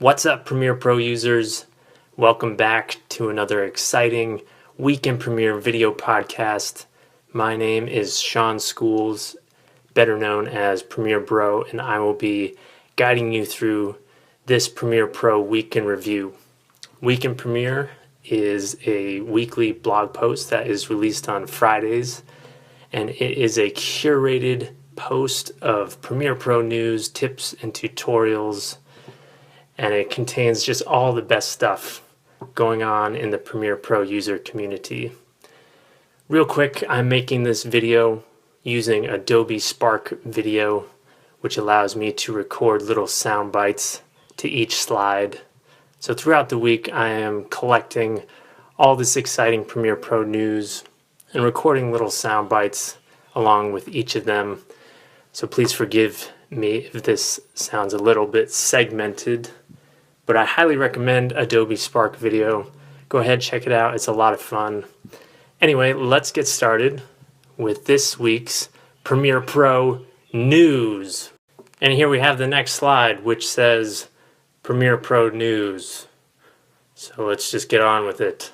What's up, Premiere Pro users? Welcome back to another exciting Week in Premiere video podcast. My name is Sean Schools, better known as Premiere Bro, and I will be guiding you through this Premiere Pro Week in Review. Week in Premiere is a weekly blog post that is released on Fridays, and it is a curated post of Premiere Pro news, tips, and tutorials, and it contains just all the best stuff going on in the Premiere Pro user community. Real quick, I'm making this video using Adobe Spark Video, which allows me to record little sound bites to each slide. So throughout the week, I am collecting all this exciting Premiere Pro news and recording little sound bites along with each of them. So please forgive me if this sounds a little bit segmented, but I highly recommend Adobe Spark Video. Go ahead, check it out. It's a lot of fun. Anyway, let's get started with this week's Premiere Pro news. And here we have the next slide, which says Premiere Pro news. So let's just get on with it.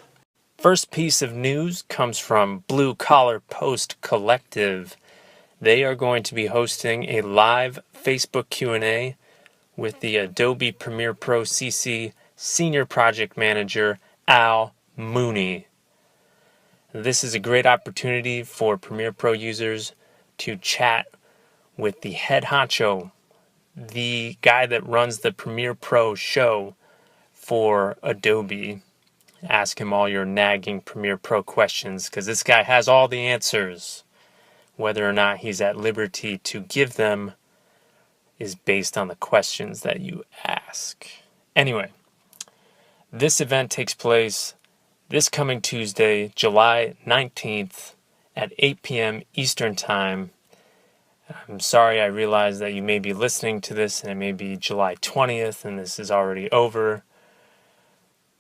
First piece of news comes from Blue Collar Post Collective. They are going to be hosting a live Facebook Q&A with the Adobe Premiere Pro CC Senior Project Manager, Al Mooney. This is a great opportunity for Premiere Pro users to chat with the head honcho, the guy that runs the Premiere Pro show for Adobe. Ask him all your nagging Premiere Pro questions, because this guy has all the answers. Whether or not he's at liberty to give them is based on the questions that you ask. Anyway, this event takes place this coming Tuesday, July 19th at 8 p.m. Eastern Time. I'm sorry, I realize that you may be listening to this and it may be July 20th and this is already over.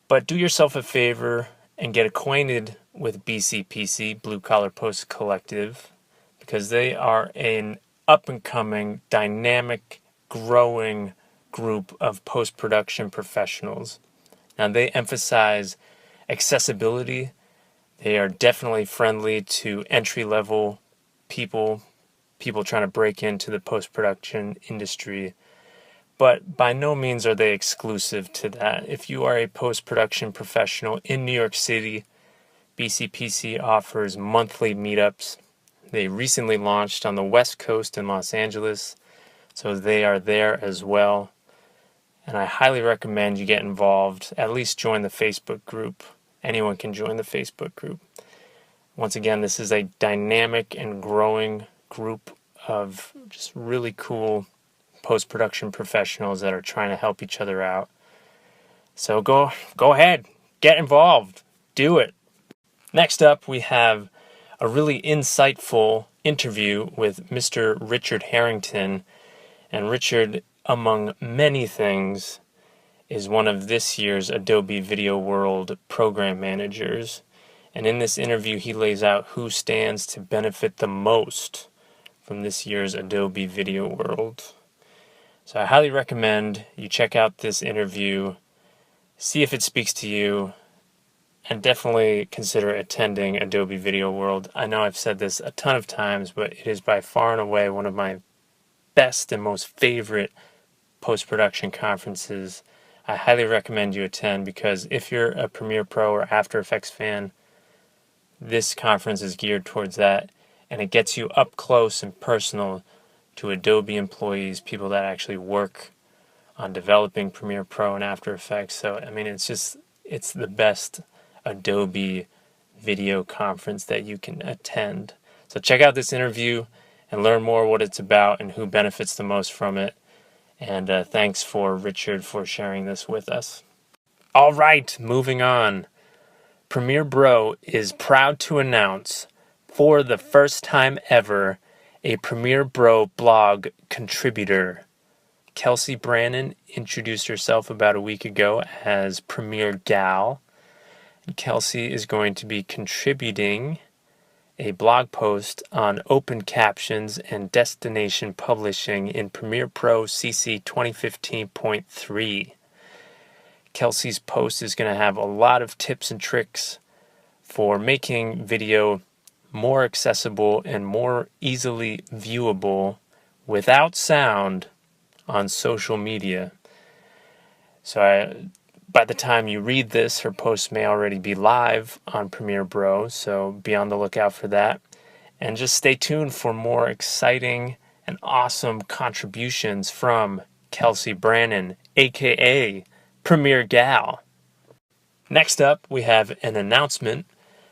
But do yourself a favor and get acquainted with BCPC, Blue Collar Post Collective, because they are an up-and-coming, dynamic, growing group of post-production professionals. Now, they emphasize accessibility. They are definitely friendly to entry-level people trying to break into the post-production industry. But by no means are they exclusive to that. If you are a post-production professional in New York City, BCPC offers monthly meetups. They recently launched on the West Coast in Los Angeles, so they are there as well. And I highly recommend you get involved, at least join the Facebook group. Anyone can join the Facebook group. Once again, this is a dynamic and growing group of just really cool post-production professionals that are trying to help each other out. So go ahead, get involved, do it. Next up, we have a really insightful interview with Mr. Richard Harrington. And Richard, among many things, is one of this year's Adobe Video World program managers. And in this interview, he lays out who stands to benefit the most from this year's Adobe Video World. So I highly recommend you check out this interview, see if it speaks to you, and definitely consider attending Adobe Video World. I know I've said this a ton of times, but it is by far and away one of my best and most favorite post-production conferences. I highly recommend you attend, because if you're a Premiere Pro or After Effects fan, this conference is geared towards that, and it gets you up close and personal to Adobe employees, people that actually work on developing Premiere Pro and After Effects. So, I mean, it's the best Adobe video conference that you can attend. So check out this interview and learn more what it's about and who benefits the most from it. And thanks for Richard for sharing this with us. All right, moving on. Premiere Bro is proud to announce, for the first time ever, a Premiere Bro blog contributor. Kelsey Brannon introduced herself about a week ago as Premiere Gal. Kelsey is going to be contributing a blog post on open captions and destination publishing in Premiere Pro CC 2015.3. Kelsey's post is going to have a lot of tips and tricks for making video more accessible and more easily viewable without sound on social media. So by the time you read this, her post may already be live on Premiere Pro, so be on the lookout for that. And just stay tuned for more exciting and awesome contributions from Kelsey Brannon, aka Premiere Gal. Next up, we have an announcement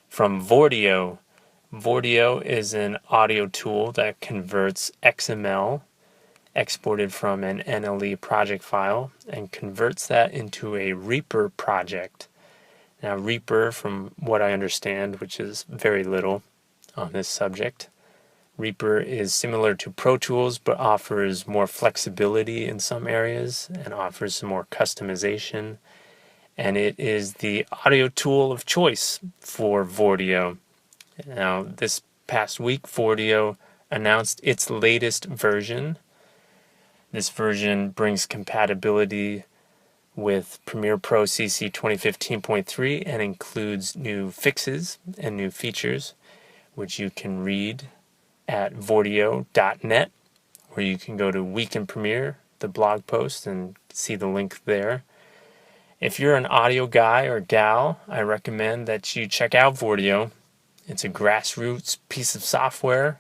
from Vordio. Vordio is an audio tool that converts XML exported from an NLE project file and converts that into a Reaper project. Now, Reaper, from what I understand, which is very little on this subject, Reaper is similar to Pro Tools but offers more flexibility in some areas and offers some more customization. And it is the audio tool of choice for Vordio. Now, this past week, Vordio announced its latest version. This version brings compatibility with Premiere Pro CC 2015.3 and includes new fixes and new features, which you can read at vordio.net, where you can go to Week in Premiere, the blog post, and see the link there. If you're an audio guy or gal, I recommend that you check out Vordio. It's a grassroots piece of software.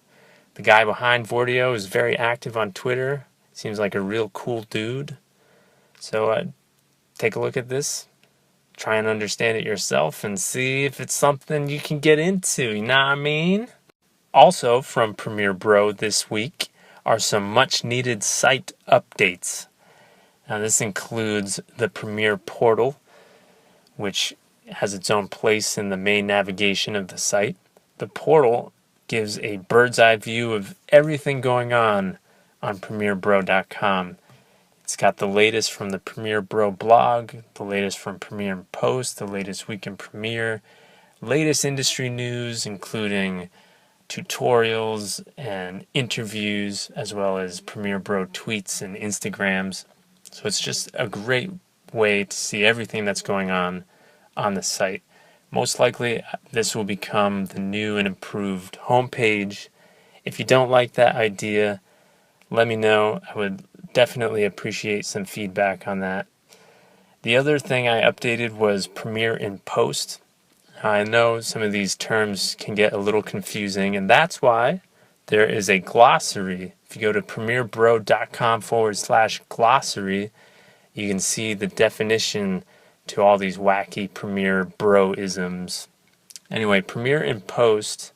The guy behind Vordio is very active on Twitter. Seems like a real cool dude. So take a look at this. Try and understand it yourself and see if it's something you can get into. You know what I mean? Also from Premiere Pro this week are some much needed site updates. Now this includes the Premiere portal, which has its own place in the main navigation of the site. The portal gives a bird's eye view of everything going on PremierePro.com. It's got the latest from the Premiere Pro blog, the latest from Premiere Post, the latest Week in Premiere, latest industry news, including tutorials and interviews, as well as Premiere Pro tweets and Instagrams. So it's just a great way to see everything that's going on the site. Most likely, this will become the new and improved homepage. If you don't like that idea, let me know. I would definitely appreciate some feedback on that. The other thing I updated was Premiere in Post. I know some of these terms can get a little confusing, and that's why there is a glossary. If you go to premierepro.com/glossary, you can see the definition to all these wacky Premiere Bro-isms. Anyway, Premiere in Post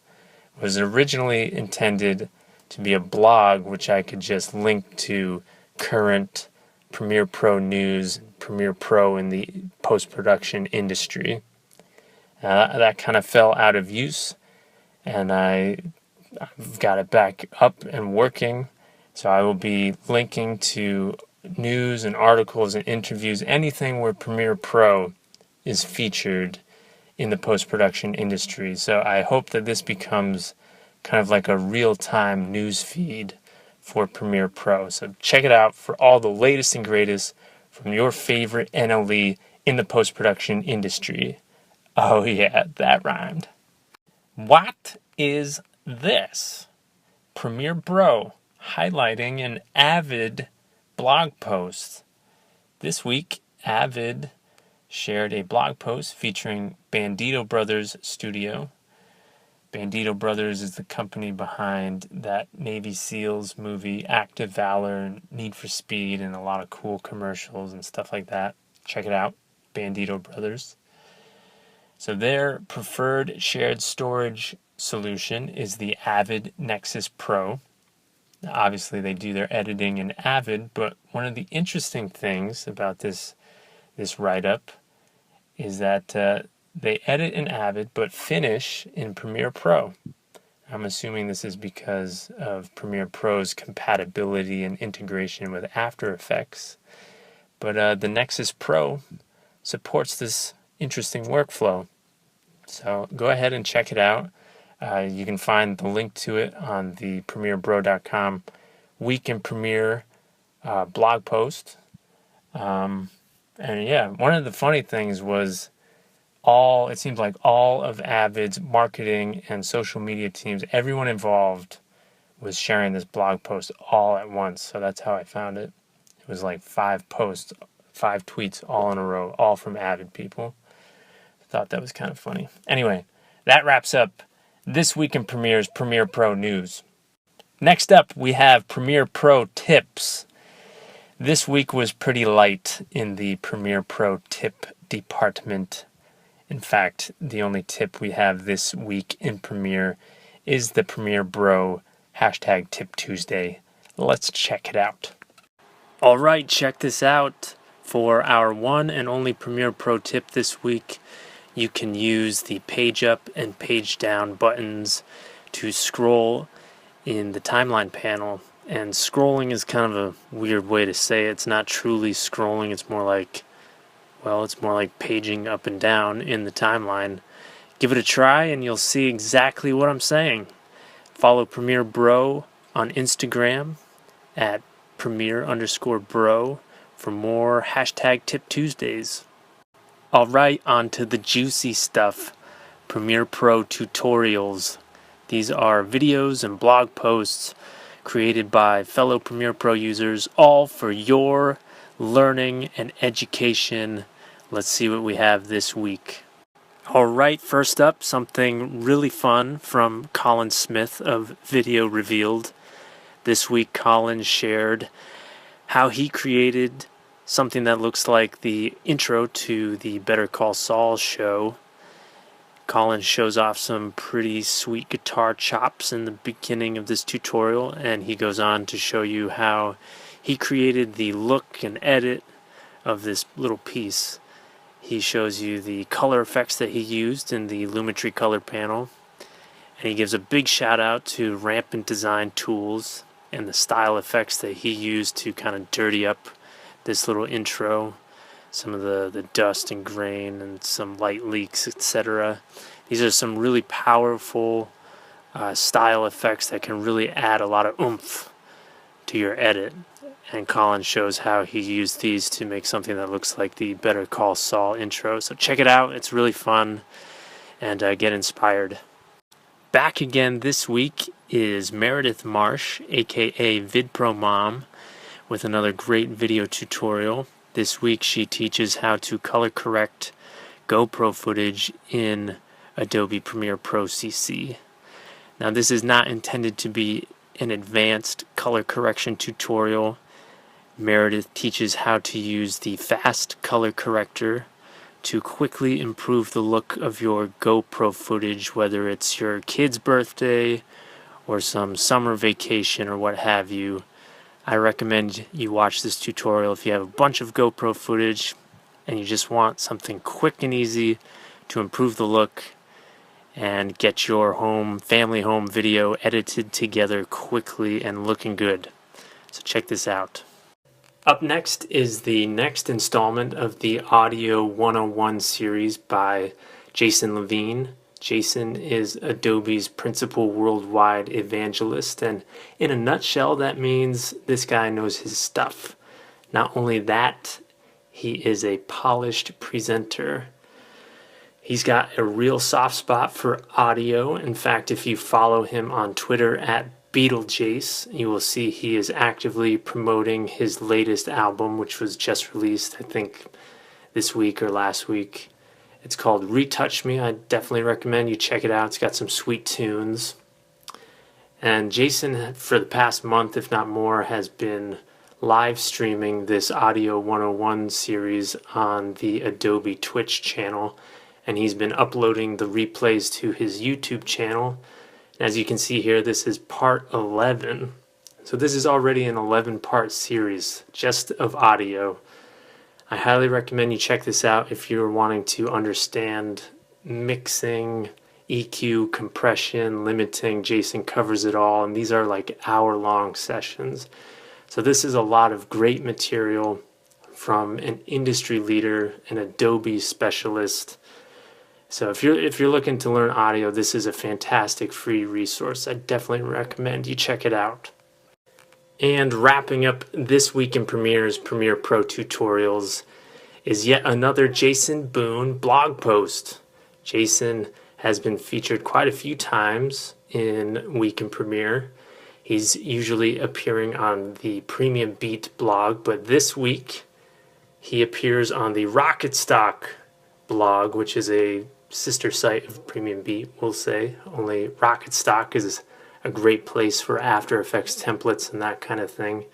was originally intended to be a blog which I could just link to current Premiere Pro news, Premiere Pro in the post-production industry. That kind of fell out of use, and I've got it back up and working. So I will be linking to news and articles and interviews, anything where Premiere Pro is featured in the post-production industry. So I hope that this becomes kind of like a real-time news feed for Premiere Pro. So check it out for all the latest and greatest from your favorite NLE in the post-production industry. Oh yeah, that rhymed. What is this? Premiere Pro highlighting an Avid blog post. This week, Avid shared a blog post featuring Bandito Brothers Studio. Bandito Brothers is the company behind that Navy SEALs movie, Active Valor, and Need for Speed, and a lot of cool commercials and stuff like that. Check it out, Bandito Brothers. So their preferred shared storage solution is the Avid Nexus Pro. Now, obviously, they do their editing in Avid, but one of the interesting things about this write-up is that they edit in Avid but finish in Premiere Pro. I'm assuming this is because of Premiere Pro's compatibility and integration with After Effects. But the Nexus Pro supports this interesting workflow. So go ahead and check it out. You can find the link to it on the PremierePro.com Week in Premiere blog post. And yeah, one of the funny things was it seems like all of Avid's marketing and social media teams, everyone involved was sharing this blog post all at once. So that's how I found it. It was like 5 posts, 5 tweets all in a row, all from Avid people. I thought that was kind of funny. Anyway, that wraps up this week in Premiere's Premiere Pro news. Next up, we have Premiere Pro tips. This week was pretty light in the Premiere Pro tip department. In fact, the only tip we have this week in Premiere is the Premiere Bro hashtag Tip Tuesday. Let's check it out. All right, check this out. For our one and only Premiere Pro tip this week, you can use the page up and page down buttons to scroll in the timeline panel. And scrolling is kind of a weird way to say it. It's not truly scrolling. It's more like paging up and down in the timeline. Give it a try and you'll see exactly what I'm saying. Follow Premiere Bro on Instagram at Premiere_Bro for more hashtag Tip Tuesdays. All right, on to the juicy stuff. Premiere Pro tutorials. These are videos and blog posts created by fellow Premiere Pro users, all for your learning and education. Let's see what we have this week. All right, first up, something really fun from Colin Smith of Video Revealed. This week, Colin shared how he created something that looks like the intro to the Better Call Saul show. Colin shows off some pretty sweet guitar chops in the beginning of this tutorial, and he goes on to show you how he created the look and edit of this little piece. He shows you the color effects that he used in the Lumetri color panel, and he gives a big shout out to Rampant Design Tools and the style effects that he used to kind of dirty up this little intro. Some of the dust and grain and some light leaks, etc. These are some really powerful style effects that can really add a lot of oomph to your edit. And Colin shows how he used these to make something that looks like the Better Call Saul intro. So check it out. It's really fun. And get inspired. Back again this week is Meredith Marsh, aka VidPro Mom, with another great video tutorial. This week she teaches how to color correct GoPro footage in Adobe Premiere Pro CC. Now this is not intended to be an advanced color correction tutorial. Meredith teaches how to use the fast color corrector to quickly improve the look of your GoPro footage, whether it's your kid's birthday or some summer vacation or what have you. I recommend you watch this tutorial if you have a bunch of GoPro footage and you just want something quick and easy to improve the look and get your family home video edited together quickly and looking good. So check this out. Up next is the next installment of the Audio 101 series by Jason Levine. Jason is Adobe's principal worldwide evangelist, and in a nutshell, that means this guy knows his stuff. Not only that, he is a polished presenter. He's got a real soft spot for audio. In fact, if you follow him on Twitter at Beetlejace, you will see he is actively promoting his latest album, which was just released, I think, this week or last week. It's called Retouch Me. I definitely recommend you check it out. It's got some sweet tunes. And Jason, for the past month, if not more, has been live streaming this Audio 101 series on the Adobe Twitch channel. And he's been uploading the replays to his YouTube channel. As you can see here, this is part 11. So this is already an 11-part series just of audio. I highly recommend you check this out if you're wanting to understand mixing, EQ, compression, limiting. Jason covers it all, and these are like hour-long sessions. So this is a lot of great material from an industry leader, an Adobe specialist. So if you're looking to learn audio, this is a fantastic free resource. I definitely recommend you check it out. And wrapping up this week in Premiere's Premiere Pro tutorials is yet another Jason Boone blog post. Jason has been featured quite a few times in Week in Premiere. He's usually appearing on the Premium Beat blog, but this week he appears on the Rocket Stock blog, which is a sister site of Premium Beat, we'll say. Only Rocket Stock is a great place for After Effects templates and that kind of thing.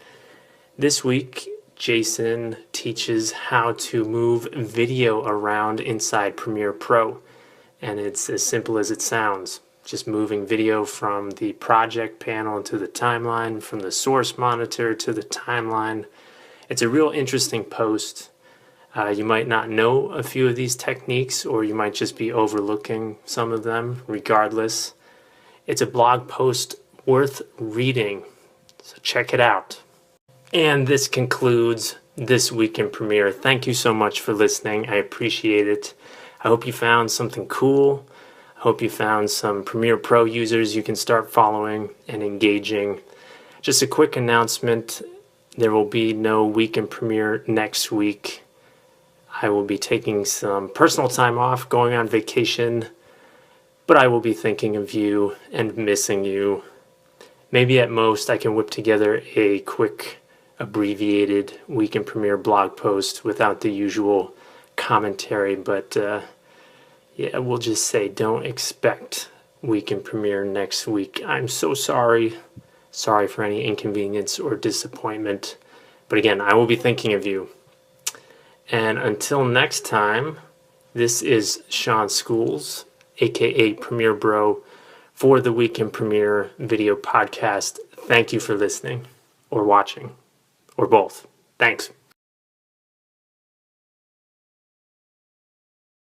This week, Jason teaches how to move video around inside Premiere Pro, and it's as simple as it sounds. Just moving video from the project panel to the timeline, from the source monitor to the timeline. It's a real interesting post. You might not know a few of these techniques, or you might just be overlooking some of them. Regardless, it's a blog post worth reading, so check it out. And this concludes this Week in Premiere. Thank you so much for listening. I appreciate it. I hope you found something cool. I hope you found some Premiere Pro users you can start following and engaging. Just a quick announcement. There will be no Week in Premiere next week. I will be taking some personal time off, going on vacation, but I will be thinking of you and missing you. Maybe at most I can whip together a quick abbreviated Week in Premiere blog post without the usual commentary, but yeah, we'll just say don't expect Week in Premiere next week. I'm so sorry. Sorry for any inconvenience or disappointment. But again, I will be thinking of you. And until next time, this is Sean Schools, aka Premiere Bro, for the Week in Premiere video podcast. Thank you for listening or watching or both. Thanks.